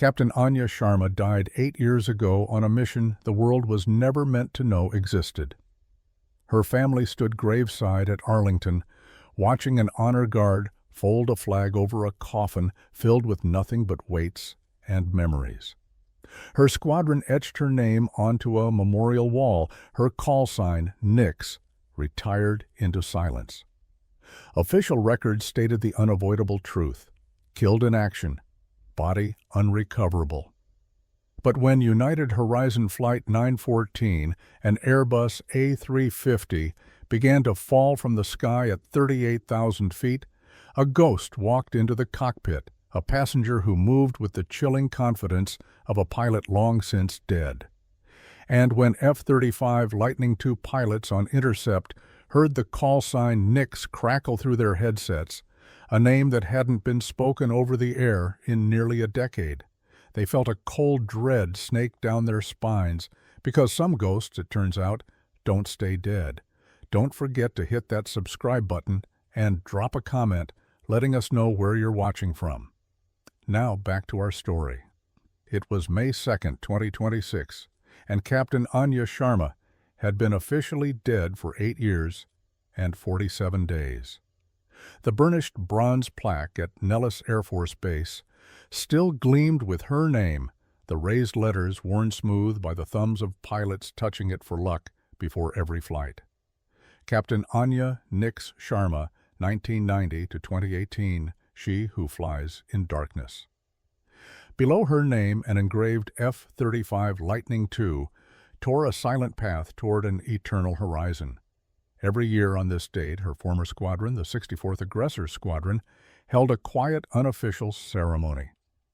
Captain Anya Sharma died 8 years ago on a mission the world was never meant to know existed. Her family stood graveside at Arlington, watching an honor guard fold a flag over a coffin filled with nothing but weights and memories. Her squadron etched her name onto a memorial wall, her call sign, Nix, retired into silence. Official records stated the unavoidable truth: killed in action, body unrecoverable. But when United Horizon Flight 914, an Airbus A350, began to fall from the sky at 38,000 feet, a ghost walked into the cockpit, a passenger who moved with the chilling confidence of a pilot long since dead. And when F-35 Lightning II pilots on intercept heard the call sign Nix crackle through their headsets, a name that hadn't been spoken over the air in nearly a decade, they felt a cold dread snake down their spines, because some ghosts, it turns out, don't stay dead. Don't forget to hit that subscribe button and drop a comment letting us know where you're watching from. Now back to our story. It was May 2nd, 2026, and Captain Anya Sharma had been officially dead for 8 years and 47 days. The burnished bronze plaque at Nellis Air Force Base still gleamed with her name, the raised letters worn smooth by the thumbs of pilots touching it for luck before every flight. Captain Anya Nix Sharma, 1990 to 2018, she who flies in darkness. Below her name, an engraved F-35 Lightning II tore a silent path toward an eternal horizon. Every year on this date, her former squadron, the 64th Aggressor Squadron, held a quiet, unofficial ceremony.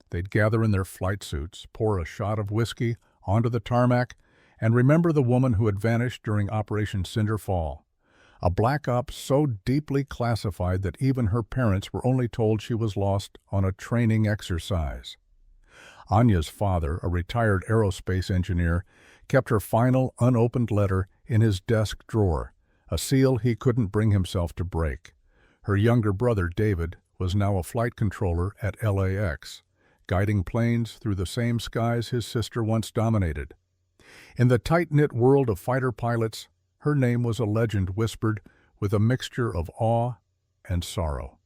They'd gather in their flight suits, pour a shot of whiskey onto the tarmac, and remember the woman who had vanished during Operation Cinder Fall, a black ops so deeply classified that even her parents were only told she was lost on a training exercise. Anya's father, a retired aerospace engineer, kept her final unopened letter in his desk drawer, a seal he couldn't bring himself to break. Her younger brother, David, was now a flight controller at LAX, guiding planes through the same skies his sister once dominated. In the tight-knit world of fighter pilots, her name was a legend whispered with a mixture of awe and sorrow.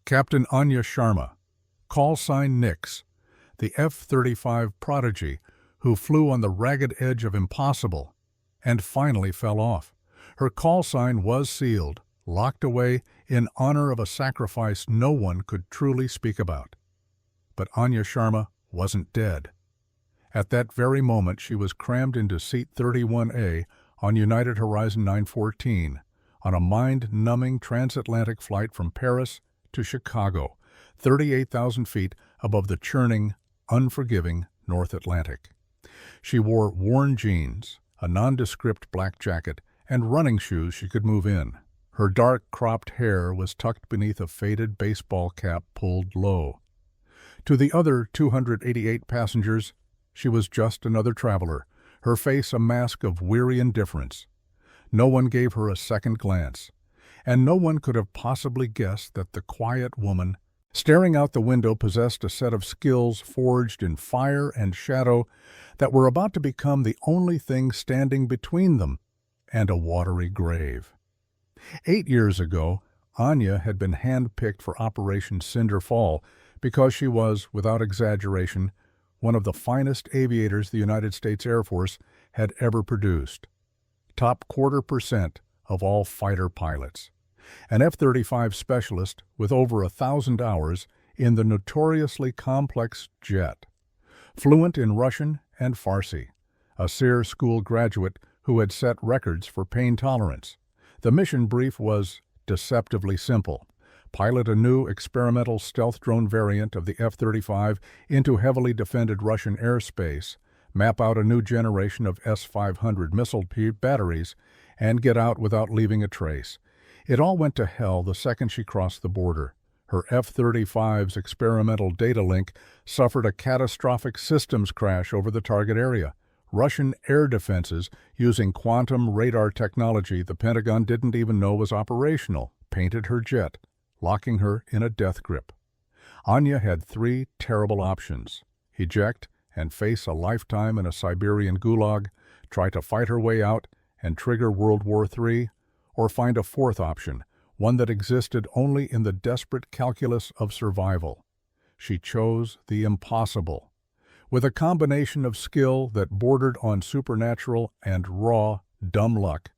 Captain Anya Sharma, call sign Nix, the F-35 prodigy who flew on the ragged edge of impossible and finally fell off. Her call sign was sealed, locked away in honor of a sacrifice no one could truly speak about. But Anya Sharma wasn't dead. At that very moment, she was crammed into seat 31A on United Horizon 914 on a mind-numbing transatlantic flight from Paris to Chicago, 38,000 feet above the churning, unforgiving North Atlantic. She wore worn jeans, a nondescript black jacket, and running shoes she could move in. Her dark cropped hair was tucked beneath a faded baseball cap pulled low. To the other 288 passengers, she was just another traveler, her face a mask of weary indifference. No one gave her a second glance, and no one could have possibly guessed that the quiet woman staring out the window possessed a set of skills forged in fire and shadow that were about to become the only thing standing between them and a watery grave. 8 years ago, Anya had been handpicked for Operation Cinder Fall because she was, without exaggeration, one of the finest aviators the United States Air Force had ever produced. Top 0.25% of all fighter pilots. An F-35 specialist with over 1,000 hours in the notoriously complex jet. Fluent in Russian and Farsi. A SEER school graduate who had set records for pain tolerance. The mission brief was deceptively simple. Pilot a new experimental stealth drone variant of the F-35 into heavily defended Russian airspace, map out a new generation of S-500 missile batteries, and get out without leaving a trace. It all went to hell the second she crossed the border. Her F-35's experimental data link suffered a catastrophic systems crash over the target area. Russian air defenses using quantum radar technology the Pentagon didn't even know was operational painted her jet, locking her in a death grip. Anya had three terrible options: eject and face a lifetime in a Siberian gulag, try to fight her way out and trigger World War III, or find a fourth option, one that existed only in the desperate calculus of survival. She chose the impossible. With a combination of skill that bordered on supernatural and raw, dumb luck,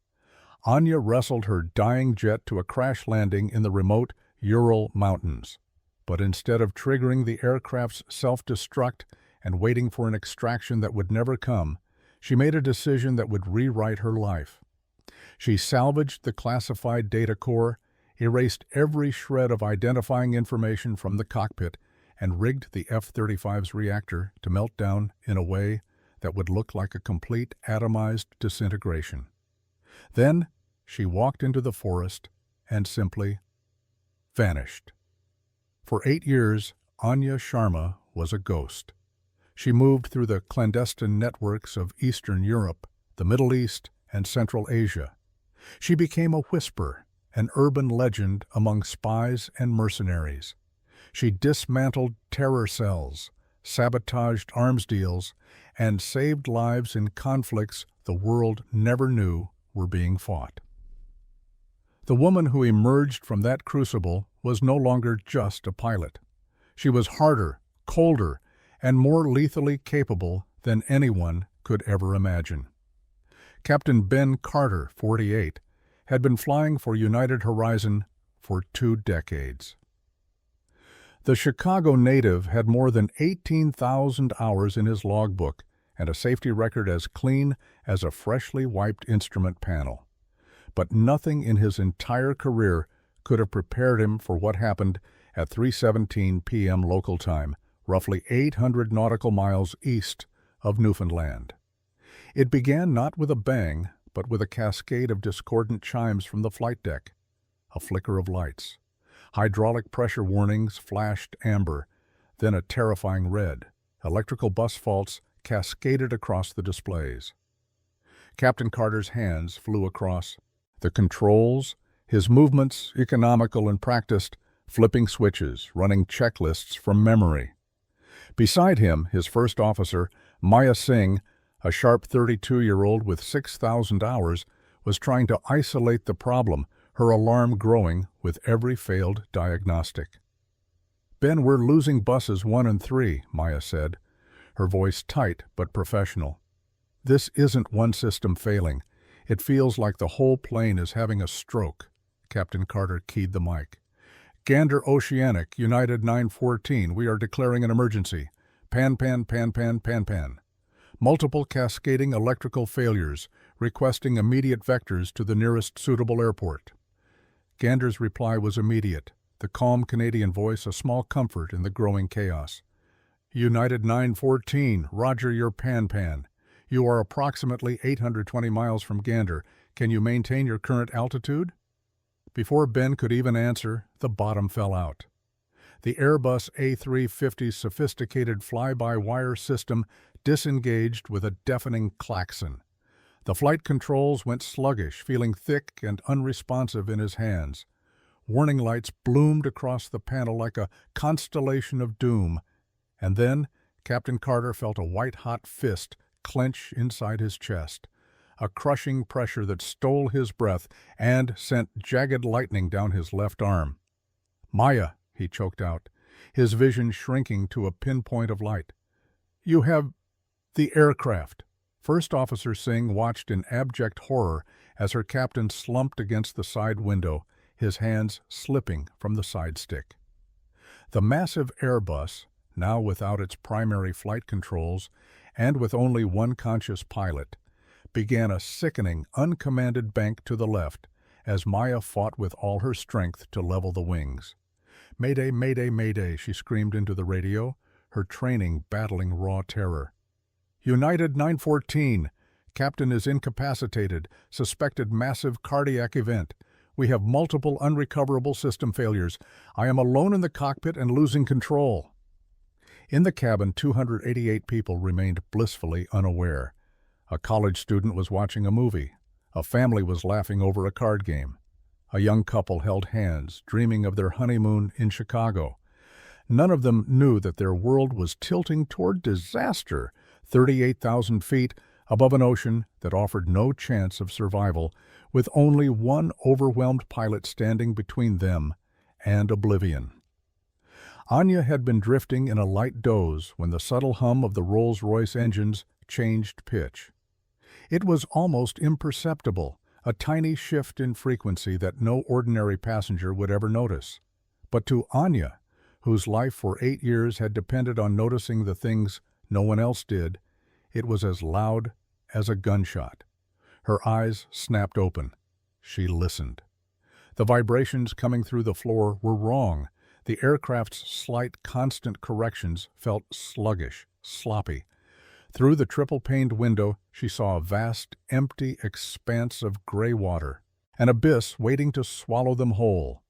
Anya wrestled her dying jet to a crash landing in the remote Ural Mountains. But instead of triggering the aircraft's self-destruct and waiting for an extraction that would never come, she made a decision that would rewrite her life. She salvaged the classified data core, erased every shred of identifying information from the cockpit, and rigged the F-35's reactor to melt down in a way that would look like a complete atomized disintegration. Then she walked into the forest and simply vanished. For 8 years, Anya Sharma was a ghost. She moved through the clandestine networks of Eastern Europe, the Middle East, and Central Asia. She became a whisper, an urban legend among spies and mercenaries. She dismantled terror cells, sabotaged arms deals, and saved lives in conflicts the world never knew were being fought. The woman who emerged from that crucible was no longer just a pilot. She was harder, colder, and more lethally capable than anyone could ever imagine. Captain Ben Carter, 48, had been flying for United Horizon for 2 decades. The Chicago native had more than 18,000 hours in his logbook and a safety record as clean as a freshly wiped instrument panel. But nothing in his entire career could have prepared him for what happened at 3:17 p.m. local time, roughly 800 nautical miles east of Newfoundland. It began not with a bang, but with a cascade of discordant chimes from the flight deck, a flicker of lights. Hydraulic pressure warnings flashed amber, then a terrifying red. Electrical bus faults cascaded across the displays. Captain Carter's hands flew across the controls, his movements economical and practiced, flipping switches, running checklists from memory. Beside him, his first officer, Maya Singh, a sharp 32-year-old with 6,000 hours, was trying to isolate the problem, her alarm growing with every failed diagnostic. "Ben, we're losing buses 1 and 3, Maya said, her voice tight but professional. "This isn't one system failing. It feels like the whole plane is having a stroke." Captain Carter keyed the mic. "Gander Oceanic, United 914, we are declaring an emergency. Pan. Multiple cascading electrical failures, requesting immediate vectors to the nearest suitable airport." Gander's reply was immediate, the calm Canadian voice a small comfort in the growing chaos. "United 914, roger your pan. You are approximately 820 miles from Gander. Can you maintain your current altitude?" Before Ben could even answer, the bottom fell out. The Airbus A350's sophisticated fly-by-wire system disengaged with a deafening klaxon. The flight controls went sluggish, feeling thick and unresponsive in his hands. Warning lights bloomed across the panel like a constellation of doom. And then Captain Carter felt a white-hot fist clench inside his chest, a crushing pressure that stole his breath and sent jagged lightning down his left arm. "Maya," he choked out, his vision shrinking to a pinpoint of light. "You have the aircraft." First Officer Singh watched in abject horror as her captain slumped against the side window, his hands slipping from the side stick. The massive Airbus, now without its primary flight controls and with only one conscious pilot, began a sickening, uncommanded bank to the left as Maya fought with all her strength to level the wings. "Mayday, mayday, mayday," she screamed into the radio, her training battling raw terror. "United 914, captain is incapacitated, suspected massive cardiac event. We have multiple unrecoverable system failures. I am alone in the cockpit and losing control." In the cabin, 288 people remained blissfully unaware. A college student was watching a movie. A family was laughing over a card game. A young couple held hands, dreaming of their honeymoon in Chicago. None of them knew that their world was tilting toward disaster, 38,000 feet above an ocean that offered no chance of survival, with only one overwhelmed pilot standing between them and oblivion. Anya had been drifting in a light doze when the subtle hum of the Rolls-Royce engines changed pitch. It was almost imperceptible, a tiny shift in frequency that no ordinary passenger would ever notice. But to Anya, whose life for 8 years had depended on noticing the things no one else did, it was as loud as a gunshot. Her eyes snapped open. She listened. The vibrations coming through the floor were wrong. The aircraft's slight, constant corrections felt sluggish, sloppy. Through the triple-paned window, she saw a vast, empty expanse of gray water, an abyss waiting to swallow them whole.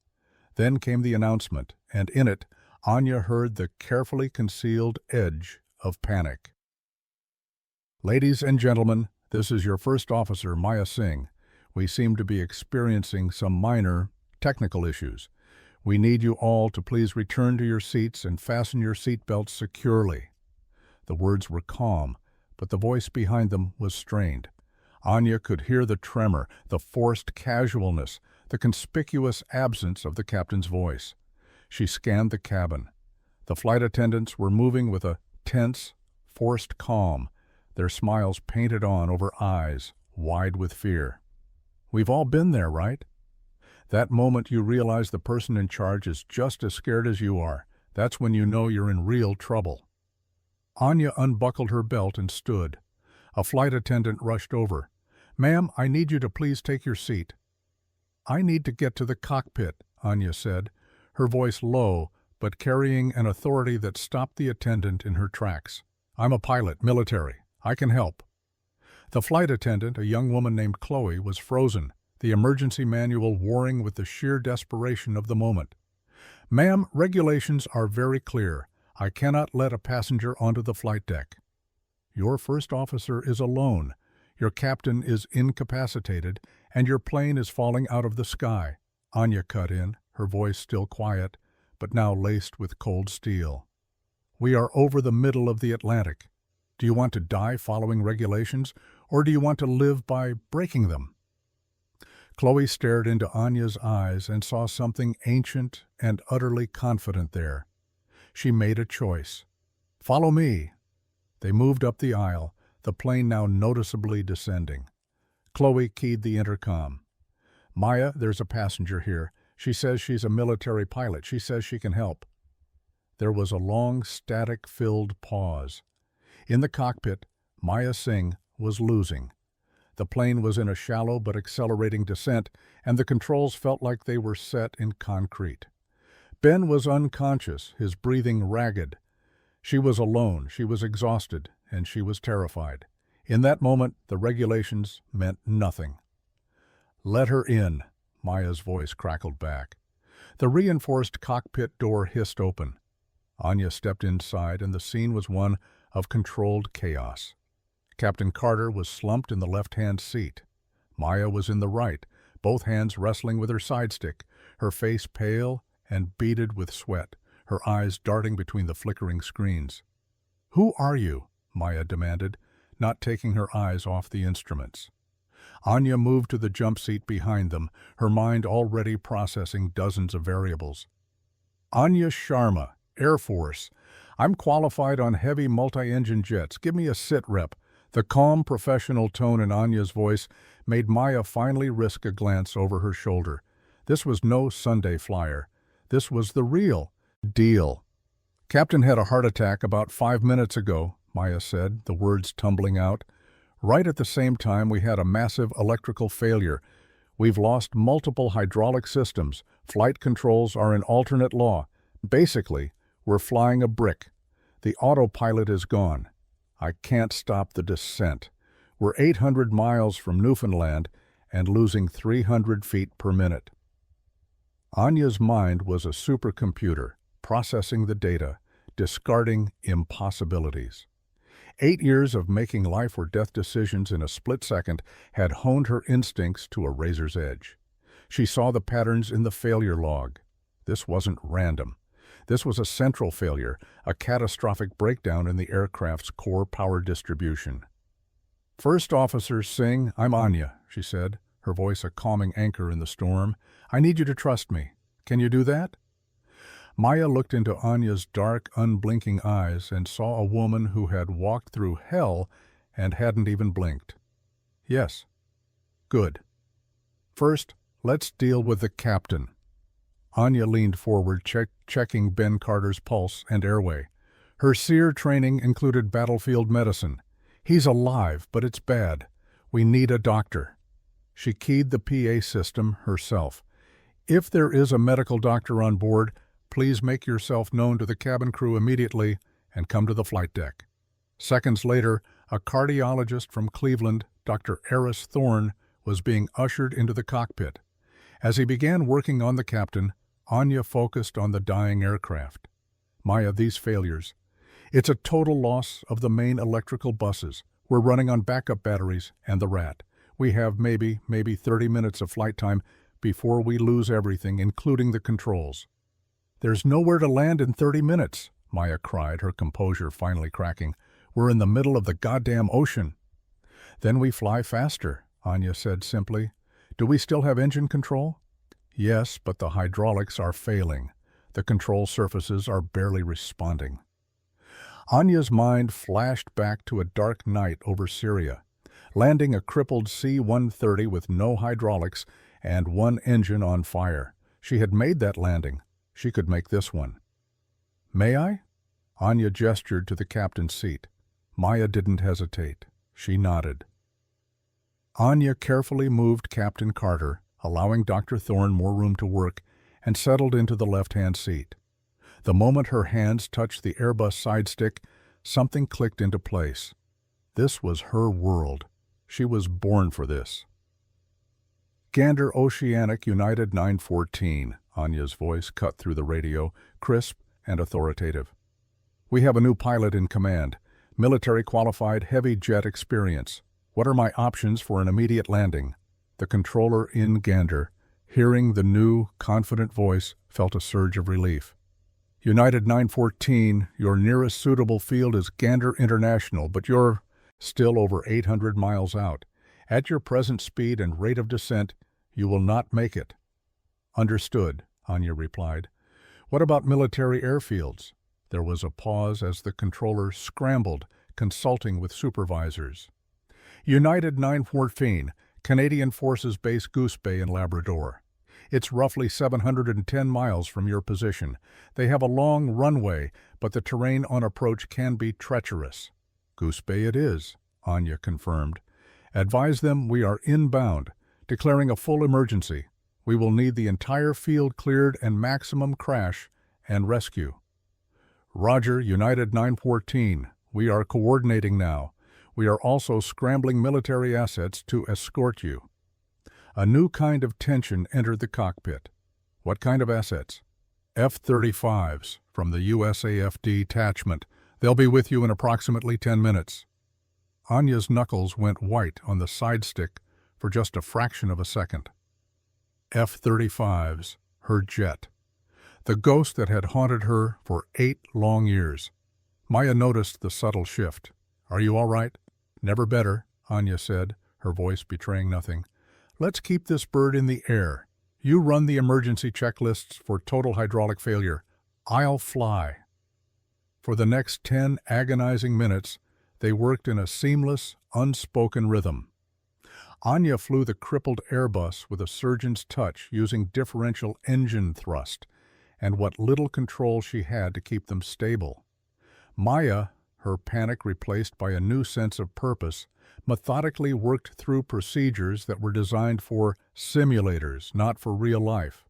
Then came the announcement, and in it, Anya heard the carefully concealed edge of panic. "Ladies and gentlemen, this is your first officer, Maya Singh. We seem to be experiencing some minor technical issues. We need you all to please return to your seats and fasten your seatbelts securely." The words were calm, but the voice behind them was strained. Anya could hear the tremor, the forced casualness, the conspicuous absence of the captain's voice. She scanned the cabin. The flight attendants were moving with a tense, forced calm, their smiles painted on over eyes wide with fear. "We've all been there, right?" That moment you realize the person in charge is just as scared as you are. That's when you know you're in real trouble. Anya unbuckled her belt and stood. A flight attendant rushed over. "Ma'am, I need you to please take your seat." "I need to get to the cockpit," Anya said, her voice low, but carrying an authority that stopped the attendant in her tracks. "I'm a pilot, military. I can help." The flight attendant, a young woman named Chloe, was frozen, the emergency manual warring with the sheer desperation of the moment. "Ma'am, regulations are very clear. I cannot let a passenger onto the flight deck." "Your first officer is alone. Your captain is incapacitated, and your plane is falling out of the sky," Anya cut in, her voice still quiet, but now laced with cold steel. "We are over the middle of the Atlantic. Do you want to die following regulations, or do you want to live by breaking them?" Chloe stared into Anya's eyes and saw something ancient and utterly confident there. She made a choice. "Follow me." They moved up the aisle, the plane now noticeably descending. Chloe keyed the intercom. "Maya, there's a passenger here. She says she's a military pilot. She says she can help." There was a long, static-filled pause. In the cockpit, Maya Singh was losing. The plane was in a shallow but accelerating descent, and the controls felt like they were set in concrete. Ben was unconscious, his breathing ragged. She was alone, she was exhausted, and she was terrified. In that moment, the regulations meant nothing. "Let her in," Maya's voice crackled back. The reinforced cockpit door hissed open. Anya stepped inside, and the scene was one of controlled chaos. Captain Carter was slumped in the left-hand seat. Maya was in the right, both hands wrestling with her sidestick, her face pale and beaded with sweat, her eyes darting between the flickering screens. "Who are you?" Maya demanded, not taking her eyes off the instruments. Anya moved to the jump seat behind them, her mind already processing dozens of variables. "Anya Sharma, Air Force. I'm qualified on heavy multi-engine jets. Give me a sit rep." The calm, professional tone in Anya's voice made Maya finally risk a glance over her shoulder. This was no Sunday flyer. This was the real deal. "Captain had a heart attack about 5 minutes ago," Maya said, the words tumbling out. "Right at the same time we had a massive electrical failure. We've lost multiple hydraulic systems. Flight controls are in alternate law. Basically, we're flying a brick. The autopilot is gone. I can't stop the descent. We're 800 miles from Newfoundland and losing 300 feet per minute." Anya's mind was a supercomputer, processing the data, discarding impossibilities. 8 years of making life or death decisions in a split second had honed her instincts to a razor's edge. She saw the patterns in the failure log. This wasn't random. This was a central failure, a catastrophic breakdown in the aircraft's core power distribution. "First Officer Singh, I'm Anya," she said, her voice a calming anchor in the storm. "I need you to trust me. Can you do that?" Maya looked into Anya's dark, unblinking eyes and saw a woman who had walked through hell and hadn't even blinked. "Yes." "Good. First, let's deal with the captain." Anya leaned forward, checking Ben Carter's pulse and airway. Her SEER training included battlefield medicine. "He's alive, but it's bad. We need a doctor." She keyed the PA system herself. "If there is a medical doctor on board, please make yourself known to the cabin crew immediately and come to the flight deck." Seconds later, a cardiologist from Cleveland, Dr. Eris Thorne, was being ushered into the cockpit. As he began working on the captain, Anya focused on the dying aircraft. "Maya, these failures. It's a total loss of the main electrical buses. We're running on backup batteries and the rat. We have maybe 30 minutes of flight time before we lose everything, including the controls." "There's nowhere to land in 30 minutes, Maya cried, her composure finally cracking. "We're in the middle of the goddamn ocean." "Then we fly faster," Anya said simply. "Do we still have engine control?" "Yes, but the hydraulics are failing. The control surfaces are barely responding." Anya's mind flashed back to a dark night over Syria, landing a crippled C-130 with no hydraulics and one engine on fire. She had made that landing. She could make this one. "May I?" Anya gestured to the captain's seat. Maya didn't hesitate. She nodded. Anya carefully moved Captain Carter, allowing Dr. Thorne more room to work, and settled into the left-hand seat. The moment her hands touched the Airbus side stick, something clicked into place. This was her world. She was born for this. "Gander Oceanic United 914, Anya's voice cut through the radio, crisp and authoritative. "We have a new pilot in command. Military qualified, heavy jet experience. What are my options for an immediate landing?" The controller in Gander, hearing the new, confident voice, felt a surge of relief. "United 914, your nearest suitable field is Gander International, but you're still over 800 miles out. At your present speed and rate of descent, you will not make it." "Understood," Anya replied. "What about military airfields?" There was a pause as the controller scrambled, consulting with supervisors. "United 914, Canadian Forces Base Goose Bay in Labrador. It's roughly 710 miles from your position. They have a long runway, but the terrain on approach can be treacherous." "Goose Bay it is," Anya confirmed. "Advise them we are inbound, declaring a full emergency. We will need the entire field cleared and maximum crash and rescue." "Roger, United 914. We are coordinating now. We are also scrambling military assets to escort you." A new kind of tension entered the cockpit. "What kind of assets?" "F-35s from the USAF detachment. They'll be with you in approximately 10 minutes. Anya's knuckles went white on the side stick for just a fraction of a second. F-35s, her jet. The ghost that had haunted her for 8 long years. Maya noticed the subtle shift. "Are you all right?" "Never better," Anya said, her voice betraying nothing. "Let's keep this bird in the air. You run the emergency checklists for total hydraulic failure. I'll fly." For the next 10 agonizing minutes, they worked in a seamless, unspoken rhythm. Anya flew the crippled Airbus with a surgeon's touch, using differential engine thrust and what little control she had to keep them stable. Maya, her panic replaced by a new sense of purpose, methodically worked through procedures that were designed for simulators, not for real life.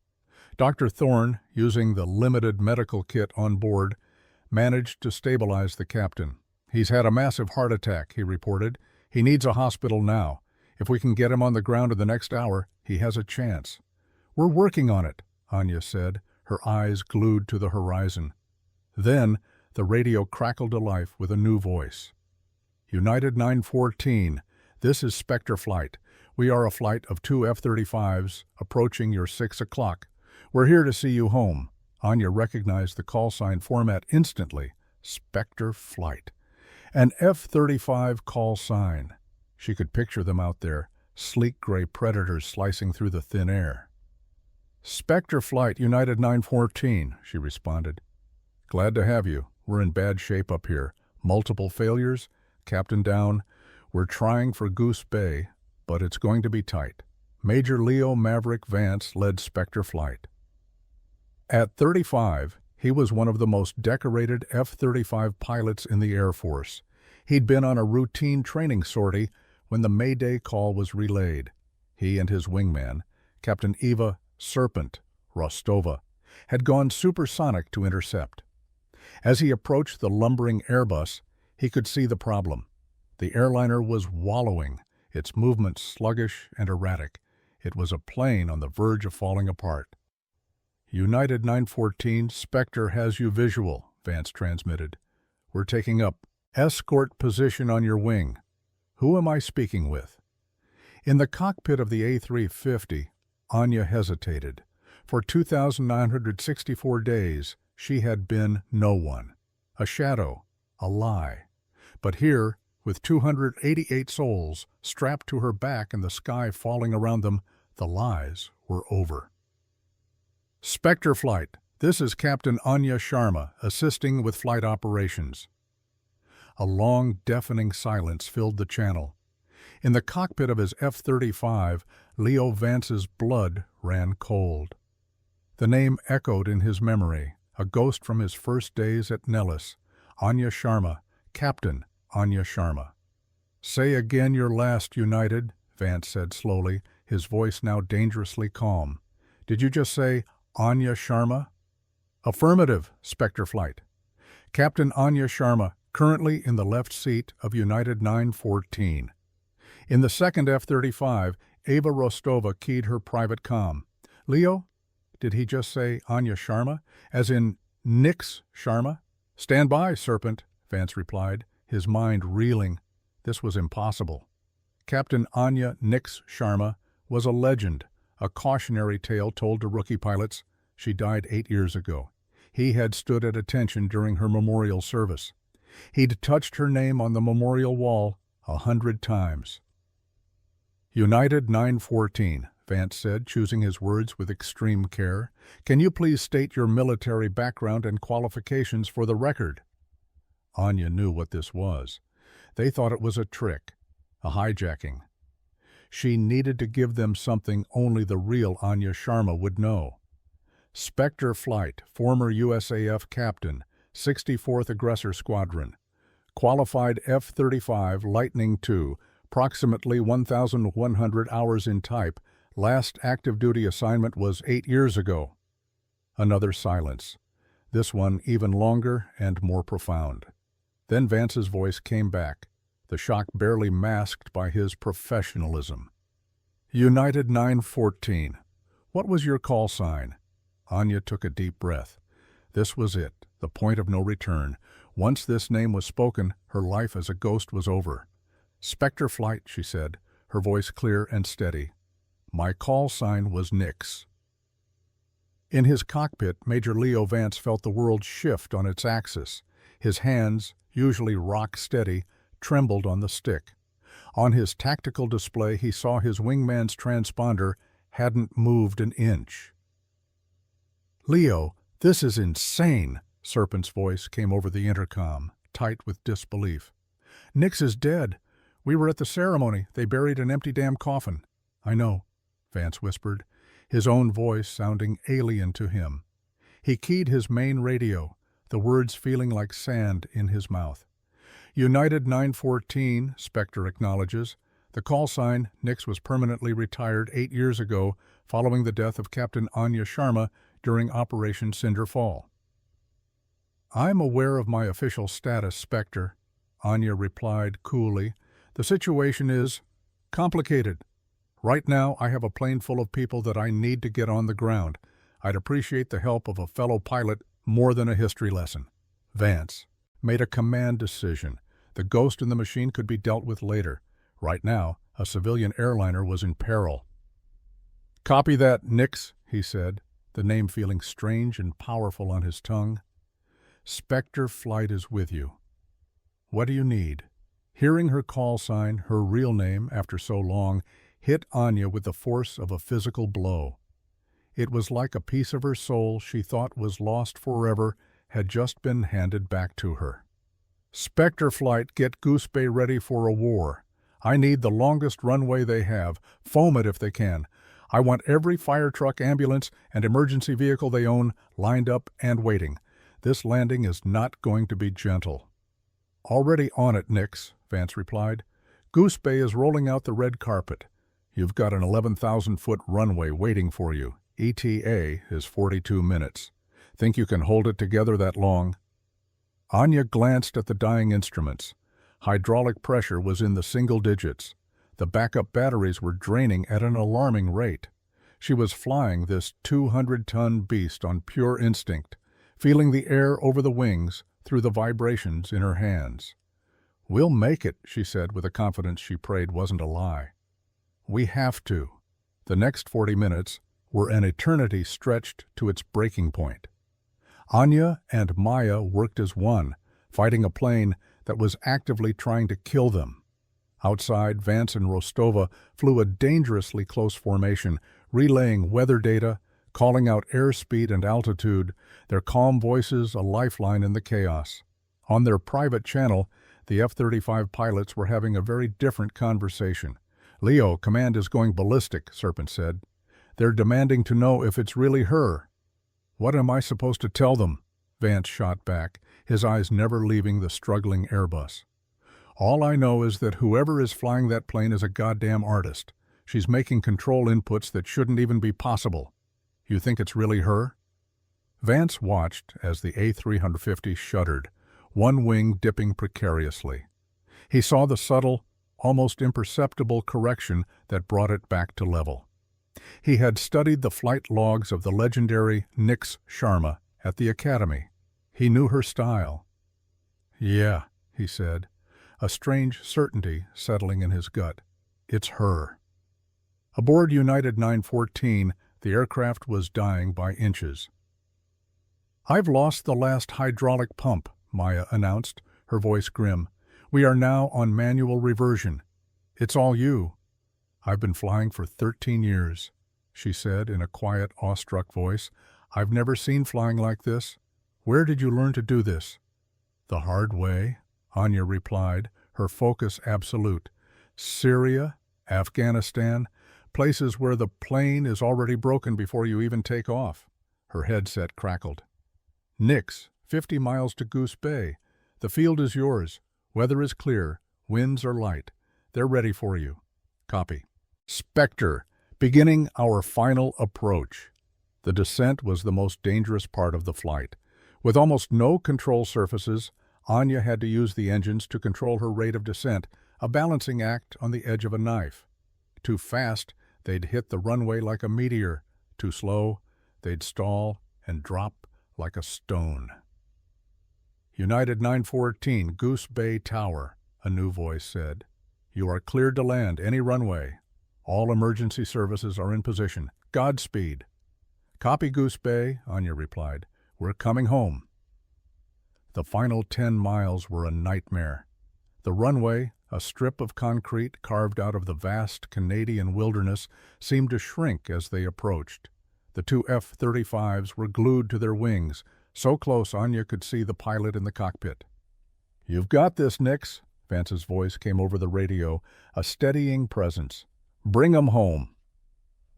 Dr. Thorne, using the limited medical kit on board, managed to stabilize the captain. "He's had a massive heart attack," he reported. "He needs a hospital now. If we can get him on the ground in the next hour, he has a chance." "We're working on it," Anya said, her eyes glued to the horizon. Then the radio crackled to life with a new voice. "United 914, this is Spectre Flight. We are a flight of 2 F-35s approaching your 6 o'clock. We're here to see you home. Anya recognized the call sign format instantly. Spectre Flight. An F-35 call sign. She could picture them out there, sleek gray predators slicing through the thin air. "Spectre Flight, United 914, she responded. "Glad to have you. We're in bad shape up here. Multiple failures, captain down. We're trying for Goose Bay, but it's going to be tight." Major Leo Maverick Vance led Spectre Flight. At 35, he was one of the most decorated F-35 pilots in the Air Force. He'd been on a routine training sortie when the Mayday call was relayed. He and his wingman, Captain Eva "Serpent" Rostova, had gone supersonic to intercept. As he approached the lumbering Airbus, he could see the problem. The airliner was wallowing, its movements sluggish and erratic. It was a plane on the verge of falling apart. "United 914, Spectre has you visual," Vance transmitted. "We're taking up escort position on your wing. Who am I speaking with?" In the cockpit of the A350, Anya hesitated. For 2,964 days, she had been no one, a shadow, a lie. But here, with 288 souls strapped to her back and the sky falling around them, the lies were over. "Spectre Flight, this is Captain Anya Sharma, assisting with flight operations." A long, deafening silence filled the channel. In the cockpit of his F-35, Leo Vance's blood ran cold. The name echoed in his memory, a ghost from his first days at Nellis. Anya Sharma, Captain Anya Sharma. "Say again your last, United," Vance said slowly, his voice now dangerously calm. "Did you just say Anya Sharma?" "Affirmative, Spectre Flight. Captain Anya Sharma, currently in the left seat of United 914. In the second F-35, Eva Rostova keyed her private comm. "Leo, did he just say Anya Sharma, as in Nix Sharma?" "Stand by, Serpent," Vance replied, his mind reeling. This was impossible. Captain Anya Nix Sharma was a legend, a cautionary tale told to rookie pilots. She died 8 years ago. He had stood at attention during her memorial service. He'd touched her name on the memorial wall 100 times. "United 914, Vance said, choosing his words with extreme care. "Can you please state your military background and qualifications for the record?" Anya knew what this was. They thought it was a trick, a hijacking. She needed to give them something only the real Anya Sharma would know. "Spectre Flight, former USAF captain, 64th Aggressor Squadron. Qualified F-35 Lightning II, approximately 1,100 hours in type. Last active duty assignment was 8 years ago." Another silence, this one even longer and more profound. Then Vance's voice came back, the shock barely masked by his professionalism. "United 914, what was your call sign?" Anya took a deep breath. This was it, the point of no return. Once this name was spoken, her life as a ghost was over. "Spectre Flight," she said, her voice clear and steady. "My call sign was Nix." In his cockpit, Major Leo Vance felt the world shift on its axis. His hands, usually rock steady, trembled on the stick. On his tactical display, he saw his wingman's transponder hadn't moved an inch. "Leo, this is insane," Serpent's voice came over the intercom, tight with disbelief. "Nix is dead. We were at the ceremony. They buried an empty damn coffin." "I know," Vance whispered, his own voice sounding alien to him. He keyed his main radio, the words feeling like sand in his mouth. "United 914, Spectre acknowledges. The call sign, Nix was permanently retired 8 years ago following the death of Captain Anya Sharma during Operation Cinder Fall." "I'm aware of my official status, Spectre," Anya replied coolly. "The situation is complicated. Right now, I have a plane full of people that I need to get on the ground. I'd appreciate the help of a fellow pilot more than a history lesson." Vance made a command decision. The ghost in the machine could be dealt with later. Right now, a civilian airliner was in peril. "Copy that, Nix," he said. the name feeling strange and powerful on his tongue. "Spectre Flight is with you. What do you need?" Hearing her call sign, her real name after so long, hit Anya with the force of a physical blow. It was like a piece of her soul she thought was lost forever had just been handed back to her. "Spectre Flight, get Goose Bay ready for a war. I need the longest runway they have. Foam it if they can. I want every fire truck, ambulance, and emergency vehicle they own lined up and waiting. This landing is not going to be gentle." "Already on it, Nix," Vance replied. "Goose Bay is rolling out the red carpet. You've got an 11,000-foot runway waiting for you. ETA is 42 minutes. Think you can hold it together that long?" Anya glanced at the dying instruments. Hydraulic pressure was in the single digits. The backup batteries were draining at an alarming rate. She was flying this 200-ton beast on pure instinct, feeling the air over the wings through the vibrations in her hands. "We'll make it," she said with a confidence she prayed wasn't a lie. "We have to." The next 40 minutes were an eternity stretched to its breaking point. Anya and Maya worked as one, fighting a plane that was actively trying to kill them. Outside, Vance and Rostova flew a dangerously close formation, relaying weather data, calling out airspeed and altitude, their calm voices a lifeline in the chaos. On their private channel, the F-35 pilots were having a very different conversation. "Leo, command is going ballistic," Serpent said. "They're demanding to know if it's really her." "What am I supposed to tell them?" Vance shot back, his eyes never leaving the struggling Airbus. "All I know is that whoever is flying that plane is a goddamn artist. She's making control inputs that shouldn't even be possible. You think it's really her?" Vance watched as the A350 shuddered, one wing dipping precariously. He saw the subtle, almost imperceptible correction that brought it back to level. He had studied the flight logs of the legendary Nix Sharma at the Academy. He knew her style. "Yeah," he said, a strange certainty settling in his gut. "It's her." Aboard United 914, the aircraft was dying by inches. "I've lost the last hydraulic pump," Maya announced, her voice grim. "We are now on manual reversion. It's all you." "I've been flying for 13 years, she said in a quiet, awestruck voice. "I've never seen flying like this. Where did you learn to do this?" "The hard way," Anya replied, her focus absolute. "Syria, Afghanistan, places where the plane is already broken before you even take off." Her headset crackled. "Nix, 50 miles to Goose Bay. The field is yours. Weather is clear. Winds are light. They're ready for you." "Copy." "Spectre, beginning our final approach." The descent was the most dangerous part of the flight. With almost no control surfaces, Anya had to use the engines to control her rate of descent, a balancing act on the edge of a knife. Too fast, they'd hit the runway like a meteor. Too slow, they'd stall and drop like a stone. "United 914, Goose Bay Tower," a new voice said. "You are cleared to land any runway. All emergency services are in position. Godspeed." "Copy, Goose Bay," Anya replied. "We're coming home." The final 10 miles were a nightmare. The runway, a strip of concrete carved out of the vast Canadian wilderness, seemed to shrink as they approached. The two F-35s were glued to their wings, so close Anya could see the pilot in the cockpit. "You've got this, Nix," Vance's voice came over the radio, a steadying presence. "Bring 'em home."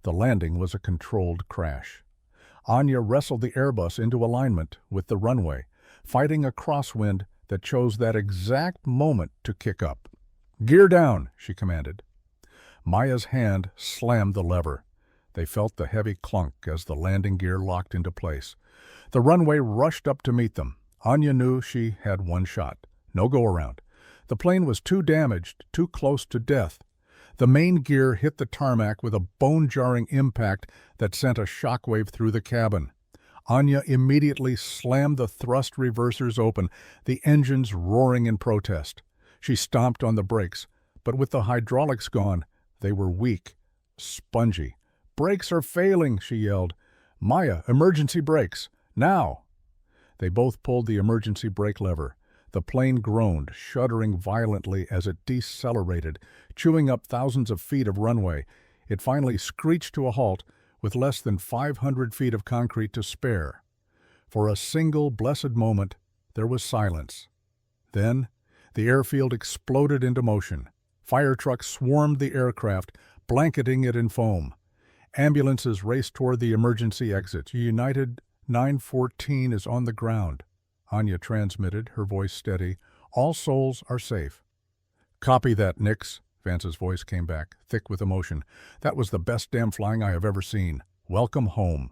The landing was a controlled crash. Anya wrestled the Airbus into alignment with the runway, fighting a crosswind that chose that exact moment to kick up. "Gear down," she commanded. Maya's hand slammed the lever. They felt the heavy clunk as the landing gear locked into place. The runway rushed up to meet them. Anya knew she had one shot. No go-around. The plane was too damaged, too close to death. The main gear hit the tarmac with a bone-jarring impact that sent a shockwave through the cabin. Anya immediately slammed the thrust reversers open, the engines roaring in protest. She stomped on the brakes, but with the hydraulics gone, they were weak, spongy. "Brakes are failing," she yelled. "Maya, emergency brakes! Now!" They both pulled the emergency brake lever. The plane groaned, shuddering violently as it decelerated, chewing up thousands of feet of runway. It finally screeched to a halt with less than 500 feet of concrete to spare. For a single blessed moment, there was silence. Then, the airfield exploded into motion. Fire trucks swarmed the aircraft, blanketing it in foam. Ambulances raced toward the emergency exits. United 914 is on the ground. Anya transmitted, her voice steady. "All souls are safe." "Copy that, Nix," Vance's voice came back, thick with emotion. "That was the best damn flying I have ever seen. Welcome home."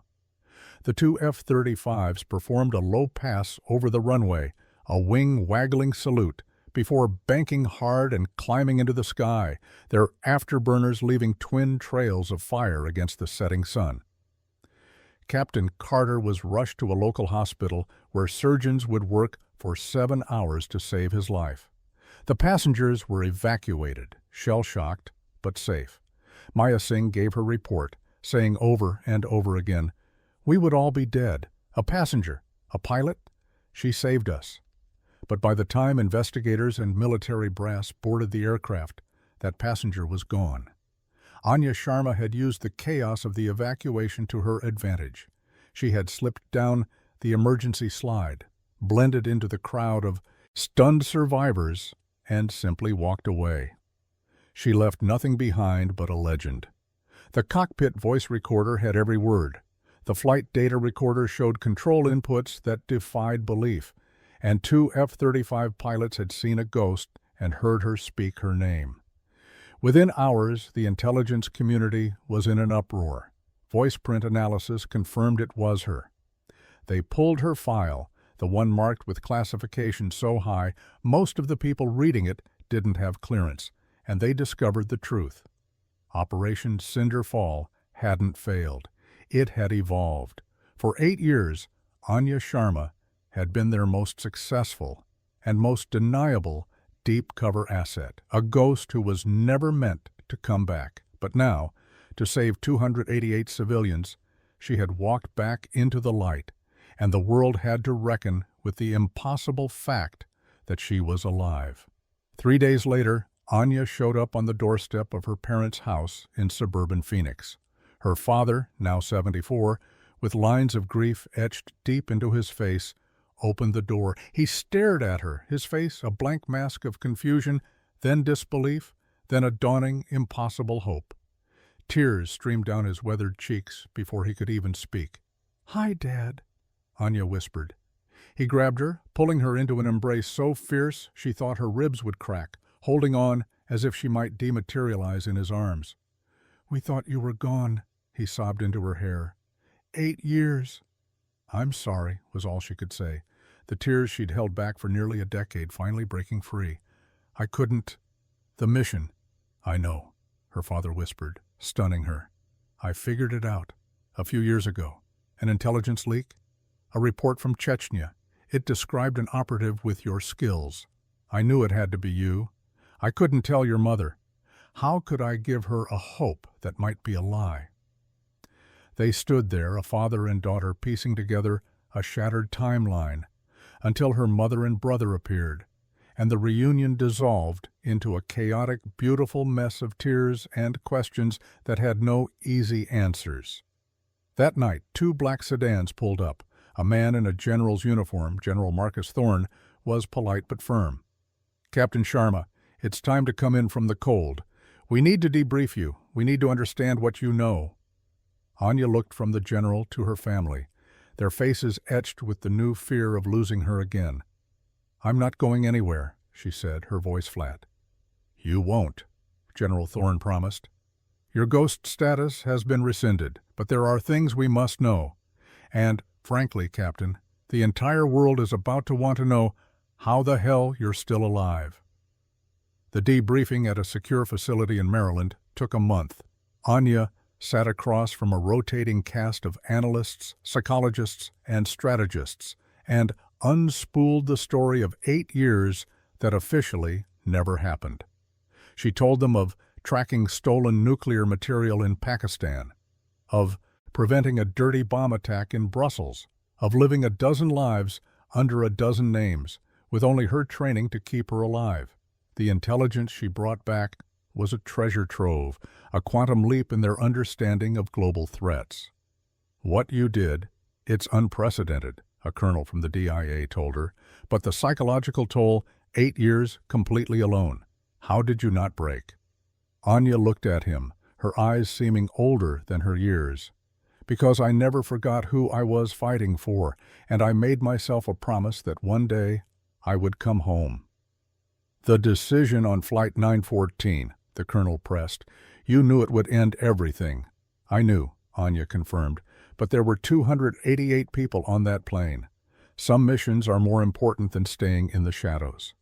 The two F-35s performed a low pass over the runway, a wing-waggling salute, before banking hard and climbing into the sky, their afterburners leaving twin trails of fire against the setting sun. Captain Carter was rushed to a local hospital where surgeons would work for 7 hours to save his life. The passengers were evacuated, shell-shocked, but safe. Maya Singh gave her report, saying over and over again, "We would all be dead. A passenger, a pilot, she saved us." But by the time investigators and military brass boarded the aircraft, that passenger was gone. Anya Sharma had used the chaos of the evacuation to her advantage. She had slipped down the emergency slide, blended into the crowd of stunned survivors, and simply walked away. She left nothing behind but a legend. The cockpit voice recorder had every word. The flight data recorder showed control inputs that defied belief, and 2 F-35 pilots had seen a ghost and heard her speak her name. Within hours, the intelligence community was in an uproar. Voice print analysis confirmed it was her. They pulled her file, the one marked with classification so high most of the people reading it didn't have clearance, and they discovered the truth. Operation Cinder Fall hadn't failed. It had evolved. For 8 years, Anya Sharma had been their most successful and most deniable deep cover asset, a ghost who was never meant to come back. But now, to save 288 civilians, she had walked back into the light, and the world had to reckon with the impossible fact that she was alive. 3 days later, Anya showed up on the doorstep of her parents' house in suburban Phoenix. Her father, now 74, with lines of grief etched deep into his face, opened the door. He stared at her, his face a blank mask of confusion, then disbelief, then a dawning, impossible hope. Tears streamed down his weathered cheeks before he could even speak. "Hi, Dad," Anya whispered. He grabbed her, pulling her into an embrace so fierce she thought her ribs would crack, holding on as if she might dematerialize in his arms. "We thought you were gone," he sobbed into her hair. 8 years. "I'm sorry," was all she could say, the tears she'd held back for nearly a decade finally breaking free. "I couldn't. The mission." "I know," her father whispered, stunning her. "I figured it out. A few years ago. An intelligence leak? A report from Chechnya. It described an operative with your skills. I knew it had to be you. I couldn't tell your mother. How could I give her a hope that might be a lie?" They stood there, a father and daughter piecing together a shattered timeline, until her mother and brother appeared, and the reunion dissolved into a chaotic, beautiful mess of tears and questions that had no easy answers. That night, 2 black sedans pulled up. A man in a general's uniform, General Marcus Thorne, was polite but firm. "Captain Sharma, it's time to come in from the cold. We need to debrief you. We need to understand what you know." Anya looked from the general to her family, their faces etched with the new fear of losing her again. "I'm not going anywhere," she said, her voice flat. "You won't," General Thorne promised. "Your ghost status has been rescinded, but there are things we must know. And, frankly, Captain, the entire world is about to want to know how the hell you're still alive." The debriefing at a secure facility in Maryland took a month. Anya sat across from a rotating cast of analysts, psychologists, and strategists, and unspooled the story of 8 years that officially never happened. She told them of tracking stolen nuclear material in Pakistan, of preventing a dirty bomb attack in Brussels, of living a dozen lives under a dozen names, with only her training to keep her alive. The intelligence she brought back was a treasure trove, a quantum leap in their understanding of global threats. "What you did, it's unprecedented," a colonel from the DIA told her, "but the psychological toll, 8 years completely alone. How did you not break?" Anya looked at him, her eyes seeming older than her years. "Because I never forgot who I was fighting for, and I made myself a promise that one day I would come home." "The decision on Flight 914, the colonel pressed. "You knew it would end everything." "I knew," Anya confirmed, "but there were 288 people on that plane. Some missions are more important than staying in the shadows."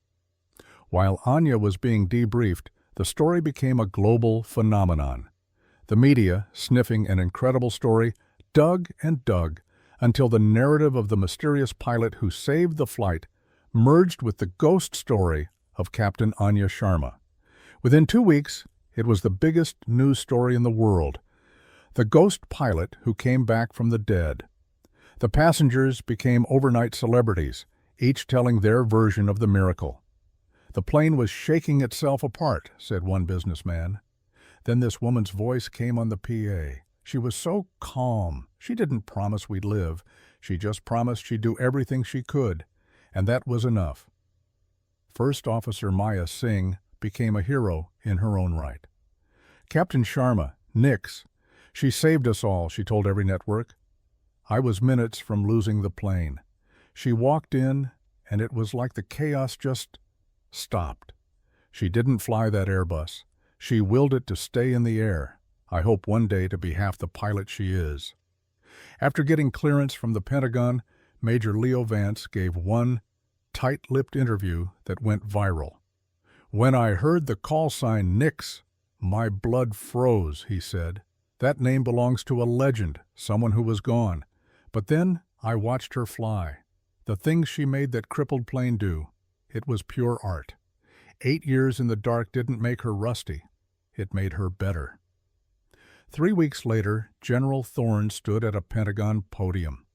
While Anya was being debriefed, the story became a global phenomenon. The media, sniffing an incredible story, dug and dug until the narrative of the mysterious pilot who saved the flight merged with the ghost story of Captain Anya Sharma. Within 2 weeks, it was the biggest news story in the world. The ghost pilot who came back from the dead. The passengers became overnight celebrities, each telling their version of the miracle. "The plane was shaking itself apart," said one businessman. Then this woman's voice came on the PA. She was so calm. She didn't promise we'd live. She just promised she'd do everything she could, and that was enough. First Officer Maya Singh became a hero in her own right. "Captain Sharma, Nix, she saved us all," she told every network. "I was minutes from losing the plane. She walked in, and it was like the chaos just stopped. She didn't fly that Airbus. She willed it to stay in the air. I hope one day to be half the pilot she is." After getting clearance from the Pentagon, Major Leo Vance gave one tight-lipped interview that went viral. "When I heard the call sign Nix, my blood froze," he said. "That name belongs to a legend, someone who was gone. But then I watched her fly. The things she made that crippled plane do, it was pure art. 8 years in the dark didn't make her rusty. It made her better." 3 weeks later, General Thorne stood at a Pentagon podium.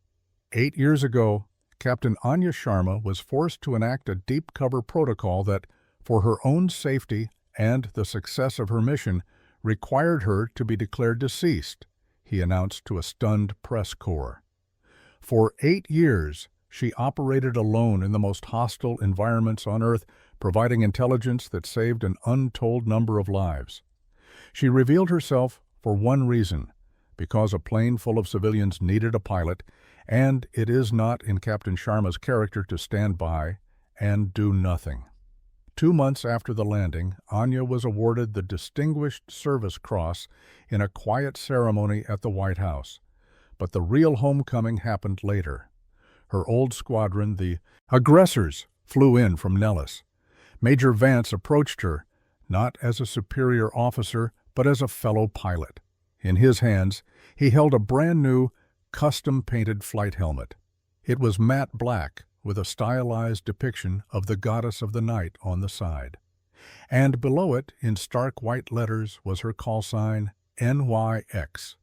8 years ago, Captain Anya Sharma was forced to enact a deep cover protocol that, for her own safety and the success of her mission, required her to be declared deceased, he announced to a stunned press corps. For 8 years, she operated alone in the most hostile environments on Earth, providing intelligence that saved an untold number of lives. She revealed herself for one reason, because a plane full of civilians needed a pilot, and it is not in Captain Sharma's character to stand by and do nothing. 2 months after the landing, Anya was awarded the Distinguished Service Cross in a quiet ceremony at the White House. But the real homecoming happened later. Her old squadron, the aggressors, flew in from Nellis. Major Vance approached her, not as a superior officer, but as a fellow pilot. In his hands, he held a brand-new, custom-painted flight helmet. It was matte black, with a stylized depiction of the goddess of the night on the side. And below it, in stark white letters, was her call sign, NYX.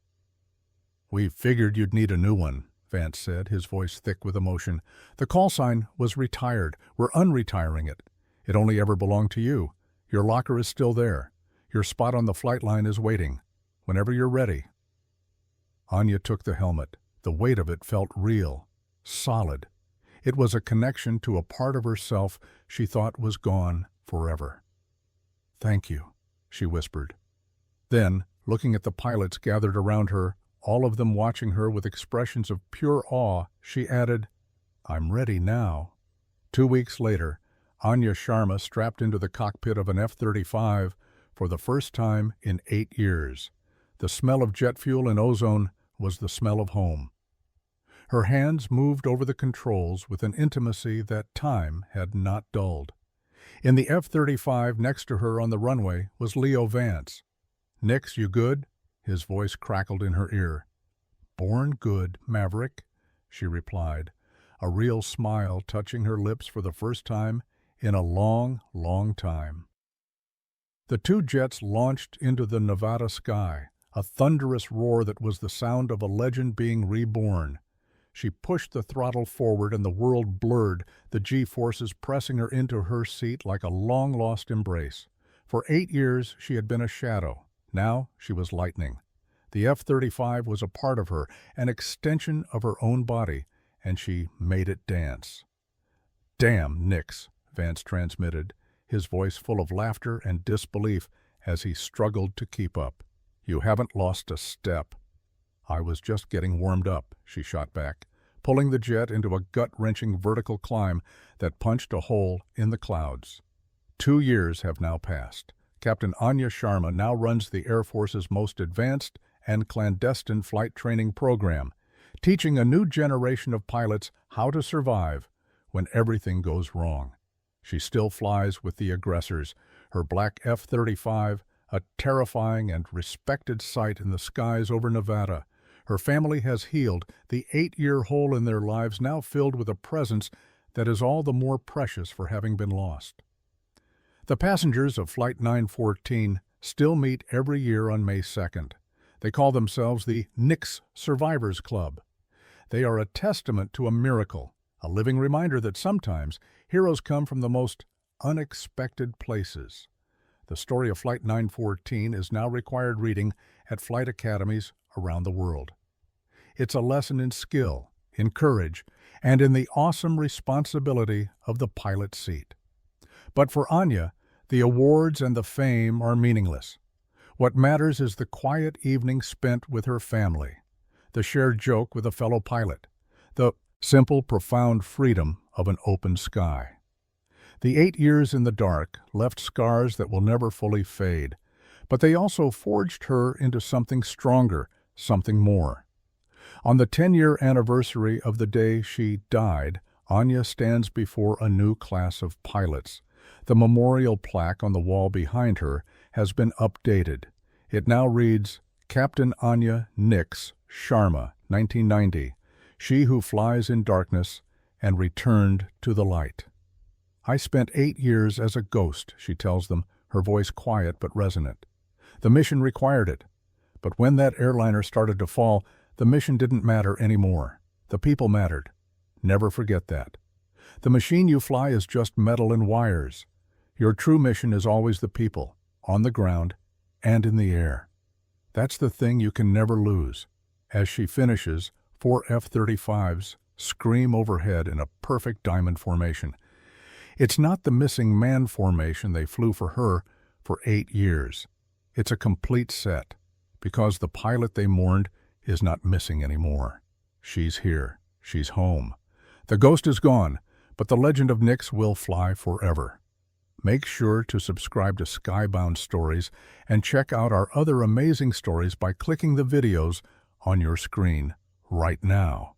"We figured you'd need a new one," Vance said, his voice thick with emotion. "The call sign was retired. We're unretiring it. It only ever belonged to you. Your locker is still there. Your spot on the flight line is waiting. Whenever you're ready." Anya took the helmet. The weight of it felt real, solid. It was a connection to a part of herself she thought was gone forever. "Thank you," she whispered. Then, looking at the pilots gathered around her, all of them watching her with expressions of pure awe, she added, "I'm ready now." 2 weeks later, Anya Sharma strapped into the cockpit of an F-35 for the first time in 8 years. The smell of jet fuel and ozone was the smell of home. Her hands moved over the controls with an intimacy that time had not dulled. In the F-35 next to her on the runway was Leo Vance. "Nix, you good?" His voice crackled in her ear. "Born good, Maverick," she replied, a real smile touching her lips for the first time in a long, long time. The two jets launched into the Nevada sky, a thunderous roar that was the sound of a legend being reborn. She pushed the throttle forward and the world blurred, the G-forces pressing her into her seat like a long-lost embrace. For 8 years she had been a shadow. Now she was lightning. The F-35 was a part of her, an extension of her own body, and she made it dance. "Damn Nix," Vance transmitted, his voice full of laughter and disbelief as he struggled to keep up. "You haven't lost a step." "I was just getting warmed up," she shot back, pulling the jet into a gut-wrenching vertical climb that punched a hole in the clouds. 2 years have now passed. Captain Anya Sharma now runs the Air Force's most advanced and clandestine flight training program, teaching a new generation of pilots how to survive when everything goes wrong. She still flies with the aggressors, her black F-35, a terrifying and respected sight in the skies over Nevada. Her family has healed, the 8-year hole in their lives now filled with a presence that is all the more precious for having been lost. The passengers of Flight 914 still meet every year on May 2nd. They call themselves the Nix Survivors Club. They are a testament to a miracle, a living reminder that sometimes heroes come from the most unexpected places. The story of Flight 914 is now required reading at flight academies around the world. It's a lesson in skill, in courage, and in the awesome responsibility of the pilot seat. But for Anya, the awards and the fame are meaningless. What matters is the quiet evening spent with her family, the shared joke with a fellow pilot, the simple, profound freedom of an open sky. The 8 years in the dark left scars that will never fully fade, but they also forged her into something stronger, something more. On the 10-year anniversary of the day she died, Anya stands before a new class of pilots. The memorial plaque on the wall behind her has been updated. It now reads, Captain Anya Nix Sharma, 1990, she who flies in darkness and returned to the light. I spent 8 years as a ghost, she tells them, her voice quiet but resonant. The mission required it. But when that airliner started to fall, the mission didn't matter anymore. The people mattered. Never forget that. The machine you fly is just metal and wires. Your true mission is always the people, on the ground and in the air. That's the thing you can never lose. As she finishes, 4 F-35s scream overhead in a perfect diamond formation. It's not the missing man formation they flew for her for 8 years. It's a complete set, because the pilot they mourned is not missing anymore. She's here. She's home. The ghost is gone, but the legend of Nix will fly forever. Make sure to subscribe to Skybound Stories and check out our other amazing stories by clicking the videos on your screen right now.